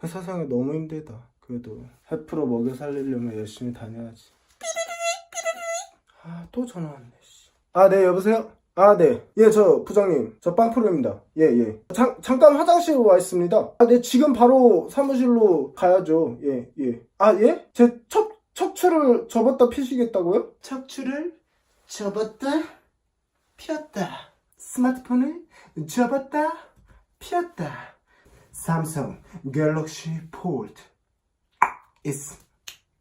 회사 생활 너무 힘들다. 그래도 해프로 먹여 살리려면 열심히 다녀야지. 아, 또 전화 왔네. 아, 네, 여보세요? 아, 네. 예, 저 부장님, 저 빵프로입니다. 예, 예. 잠깐 화장실에 와 있습니다. 아, 네, 지금 바로 사무실로 가야죠. 예, 예. 아, 예? 제 척추를 접었다 피시겠다고요? 척추를 접었다 폈다. 스마트폰을 접었다 폈다. 삼성 갤럭시 폴드 is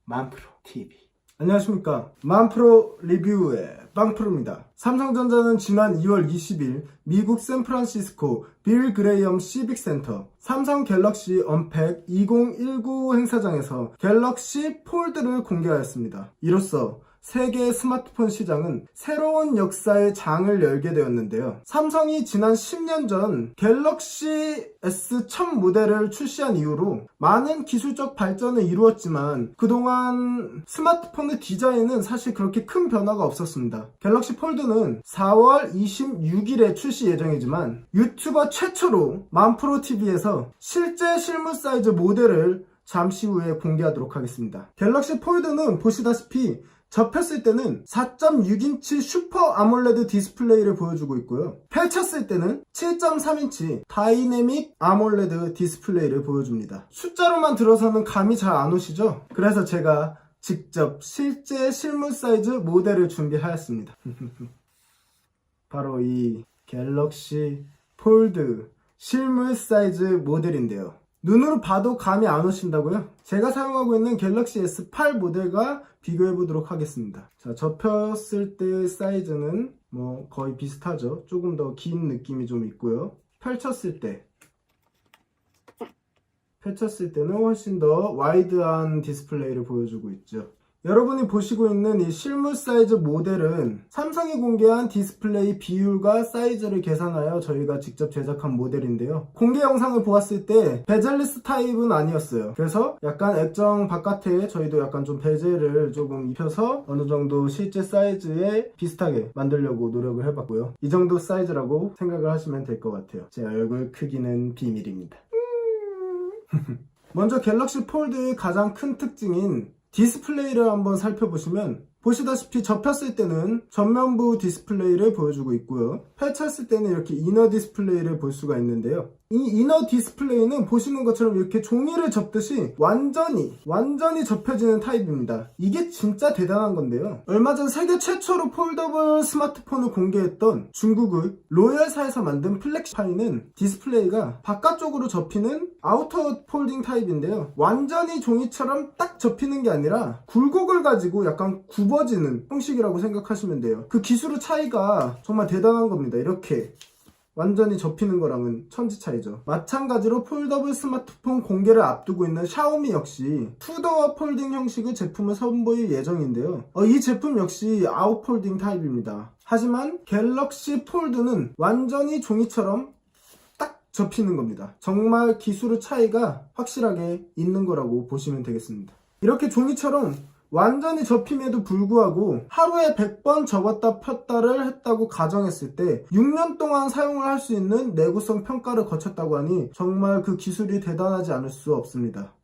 만프로 TV. 안녕하십니까. 만프로 리뷰의 빵프로입니다. 삼성전자는 지난 2월 20일 미국 샌프란시스코 빌 그레이엄 시빅 센터 삼성 갤럭시 언팩 2019 행사장에서 갤럭시 폴드를 공개하였습니다. 이로써 세계 스마트폰 시장은 새로운 역사의 장을 열게 되었는데요. 삼성이 지난 10년 전 갤럭시 S1000 모델을 출시한 이후로 많은 기술적 발전을 이루었지만 그동안 스마트폰의 디자인은 사실 그렇게 큰 변화가 없었습니다. 갤럭시 폴드는 4월 26일에 출시 예정이지만 유튜버 최초로 만프로TV에서 실제 실물 사이즈 모델을 잠시 후에 공개하도록 하겠습니다. 갤럭시 폴드는 보시다시피 접혔을 때는 4.6인치 슈퍼 아몰레드 디스플레이를 보여주고 있고요. 펼쳤을 때는 7.3인치 다이내믹 아몰레드 디스플레이를 보여줍니다. 숫자로만 들어서는 감이 잘 안 오시죠? 그래서 제가 직접 실제 실물 사이즈 모델을 준비하였습니다. 바로 이 갤럭시 폴드 실물 사이즈 모델인데요. 눈으로 봐도 감이 안 오신다고요? 제가 사용하고 있는 갤럭시 S8 모델과 비교해 보도록 하겠습니다. 자, 접혔을 때 사이즈는 뭐 거의 비슷하죠. 조금 더 긴 느낌이 좀 있고요. 펼쳤을 때는 훨씬 더 와이드한 디스플레이를 보여주고 있죠. 여러분이 보시고 있는 이 실물 사이즈 모델은 삼성이 공개한 디스플레이 비율과 사이즈를 계산하여 저희가 직접 제작한 모델인데요. 공개 영상을 보았을 때 베젤리스 타입은 아니었어요. 그래서 약간 액정 바깥에 저희도 약간 좀 베젤을 조금 입혀서 어느 정도 실제 사이즈에 비슷하게 만들려고 노력을 해봤고요. 이 정도 사이즈라고 생각을 하시면 될 것 같아요. 제 얼굴 크기는 비밀입니다. 먼저 갤럭시 폴드의 가장 큰 특징인 디스플레이를 한번 살펴보시면 보시다시피 접혔을 때는 전면부 디스플레이를 보여주고 있고요. 펼쳤을 때는 이렇게 이너 디스플레이를 볼 수가 있는데요. 이 이너 디스플레이는 보시는 것처럼 이렇게 종이를 접듯이 완전히 접혀지는 타입입니다. 이게 진짜 대단한 건데요. 얼마 전 세계 최초로 폴더블 스마트폰을 공개했던 중국의 로열사에서 만든 플렉시파이는 디스플레이가 바깥쪽으로 접히는 아우터 폴딩 타입인데요. 완전히 종이처럼 딱 접히는 게 아니라 굴곡을 가지고 약간 굽어지는 형식이라고 생각하시면 돼요. 그 기술의 차이가 정말 대단한 겁니다. 이렇게 완전히 접히는 거랑은 천지 차이죠. 마찬가지로 폴더블 스마트폰 공개를 앞두고 있는 샤오미 역시 투도어 폴딩 형식의 제품을 선보일 예정인데요. 이 제품 역시 아웃 폴딩 타입입니다. 하지만 갤럭시 폴드는 완전히 종이처럼 딱 접히는 겁니다. 정말 기술의 차이가 확실하게 있는 거라고 보시면 되겠습니다. 이렇게 종이처럼 완전히 접힘에도 불구하고 하루에 100번 접었다 폈다를 했다고 가정했을 때 6년 동안 사용을 할 수 있는 내구성 평가를 거쳤다고 하니 정말 그 기술이 대단하지 않을 수 없습니다.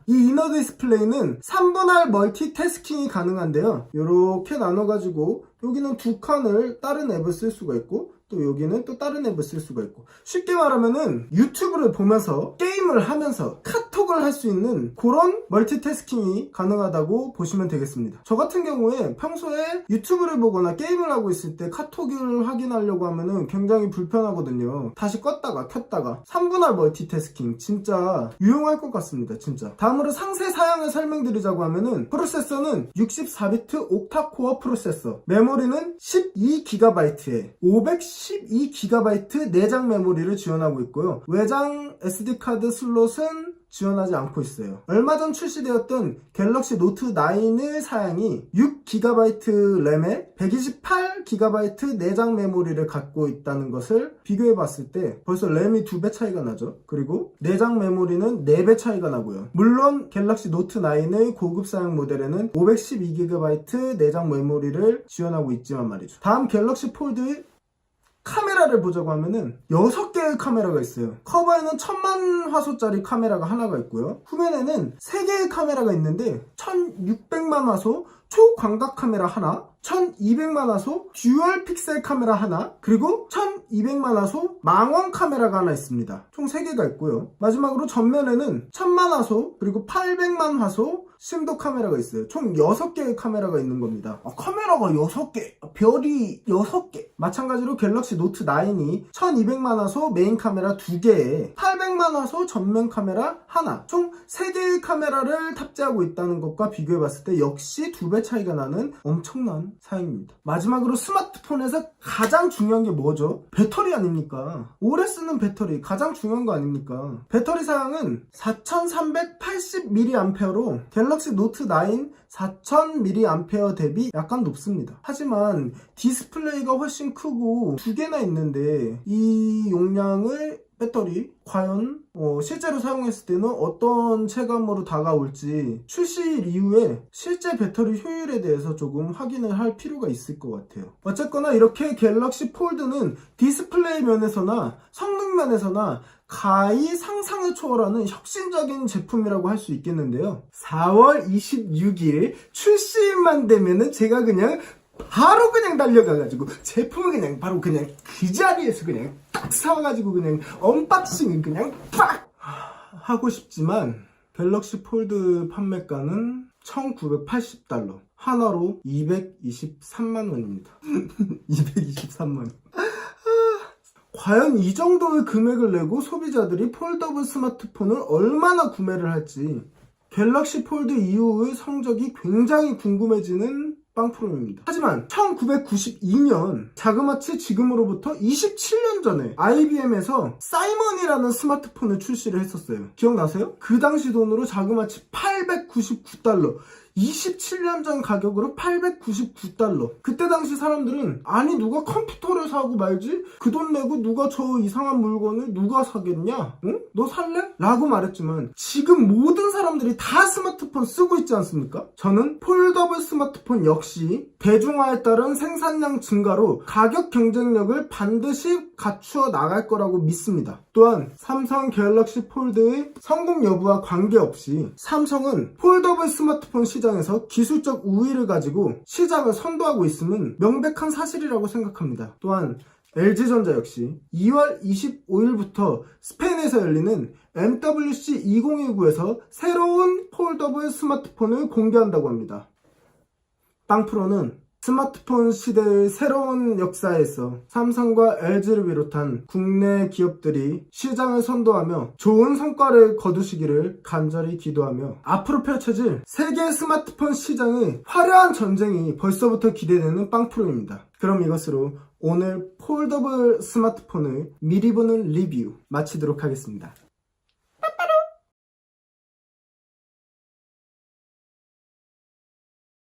이 이너 디스플레이는 3분할 멀티태스킹이 가능한데요. 이렇게 나눠가지고 여기는 두 칸을 다른 앱을 쓸 수가 있고 또 여기는 또 다른 앱을 쓸 수가 있고 쉽게 말하면은 유튜브를 보면서 게임을 하면서 카톡을 할 수 있는 그런 멀티태스킹이 가능하다고 보시면 되겠습니다. 저 같은 경우에 평소에 유튜브를 보거나 게임을 하고 있을 때 카톡을 확인하려고 하면은 굉장히 불편하거든요. 다시 껐다가 켰다가 3분할 멀티태스킹 진짜 유용할 것 같습니다. 진짜. 다음으로 상세 사양을 설명드리자고 하면은 프로세서는 64비트 옥타코어 프로세서, 메모리는 12GB에 512GB 내장 메모리를 지원하고 있고요. 외장 SD카드 슬롯은 지원하지 않고 있어요. 얼마 전 출시되었던 갤럭시 노트 9의 사양이 6GB 램에 128GB 내장 메모리를 갖고 있다는 것을 비교해봤을 때 벌써 램이 2배 차이가 나죠. 그리고 내장 메모리는 4배 차이가 나고요. 물론 갤럭시 노트 9의 고급 사양 모델에는 512GB 내장 메모리를 지원하고 있지만 말이죠. 다음 갤럭시 폴드의 카메라를 보자고 하면은 6개의 카메라가 있어요. 커버에는 1000만 화소짜리 카메라가 하나가 있고요. 후면에는 3개의 카메라가 있는데 1600만 화소 초광각 카메라 하나, 1200만 화소 듀얼 픽셀 카메라 하나, 그리고 1200만 화소 망원 카메라가 하나 있습니다. 총 3개가 있고요. 마지막으로 전면에는 1000만 화소 그리고 800만 화소 심도 카메라가 있어요. 총 6개의 카메라가 있는 겁니다. 카메라가 6개, 별이 6개. 마찬가지로 갤럭시 노트 9이 1200만 화소 메인 카메라 2개에 800만 화소 전면 카메라 하나, 총 3개의 카메라를 탑재하고 있다는 것과 비교해봤을 때 역시 2배 차이가 나는 엄청난 사양입니다. 마지막으로 스마트폰에서 가장 중요한 게 뭐죠? 배터리 아닙니까? 오래 쓰는 배터리 가장 중요한 거 아닙니까? 배터리 사양은 4380mAh로 갤럭시 노트 9 4000mAh 대비 약간 높습니다. 하지만 디스플레이가 훨씬 크고 2개나 있는데 이 용량을 배터리 과연 실제로 사용했을 때는 어떤 체감으로 다가올지 출시일 이후에 실제 배터리 효율에 대해서 조금 확인을 할 필요가 있을 것 같아요. 어쨌거나 이렇게 갤럭시 폴드는 디스플레이 면에서나 성능 면에서나 가히 상상을 초월하는 혁신적인 제품이라고 할 수 있겠는데요. 4월 26일 출시만 되면은 제가 그냥 바로 그냥 달려가가지고 제품을 그냥 바로 그냥 그 자리에서 그냥 딱 사와가지고 그냥 언박싱을 그냥 빡 하고 싶지만 갤럭시 폴드 판매가는 $1980 하나로 223만원입니다 223만원 과연 이 정도의 금액을 내고 소비자들이 폴더블 스마트폰을 얼마나 구매를 할지 갤럭시 폴드 이후의 성적이 굉장히 궁금해지는 빵프롬입니다. 하지만 1992년 자그마치 지금으로부터 27년 전에 IBM에서 사이먼이라는 스마트폰을 출시를 했었어요. 기억나세요? 그 당시 돈으로 자그마치 $899 27년 전 가격으로 $899 그때 당시 사람들은 아니 누가 컴퓨터를 사고 말지? 그 돈 내고 누가 저 이상한 물건을 누가 사겠냐? 응? 너 살래? 라고 말했지만 지금 모든 사람들이 다 스마트폰 쓰고 있지 않습니까? 저는 폴더블 스마트폰 역시 대중화에 따른 생산량 증가로 가격 경쟁력을 반드시 갖추어 나갈 거라고 믿습니다. 또한 삼성 갤럭시 폴드의 성공 여부와 관계없이 삼성은 폴더블 스마트폰 시장에서 기술적 우위를 가지고 시장을 선도하고 있음은 명백한 사실이라고 생각합니다. 또한 LG전자 역시 2월 25일부터 스페인에서 열리는 MWC 2019에서 새로운 폴더블 스마트폰을 공개한다고 합니다. 빵프로는 스마트폰 시대의 새로운 역사에서 삼성과 LG를 비롯한 국내 기업들이 시장을 선도하며 좋은 성과를 거두시기를 간절히 기도하며 앞으로 펼쳐질 세계 스마트폰 시장의 화려한 전쟁이 벌써부터 기대되는 빵프로입니다. 그럼 이것으로 오늘 폴더블 스마트폰을 미리 보는 리뷰 마치도록 하겠습니다.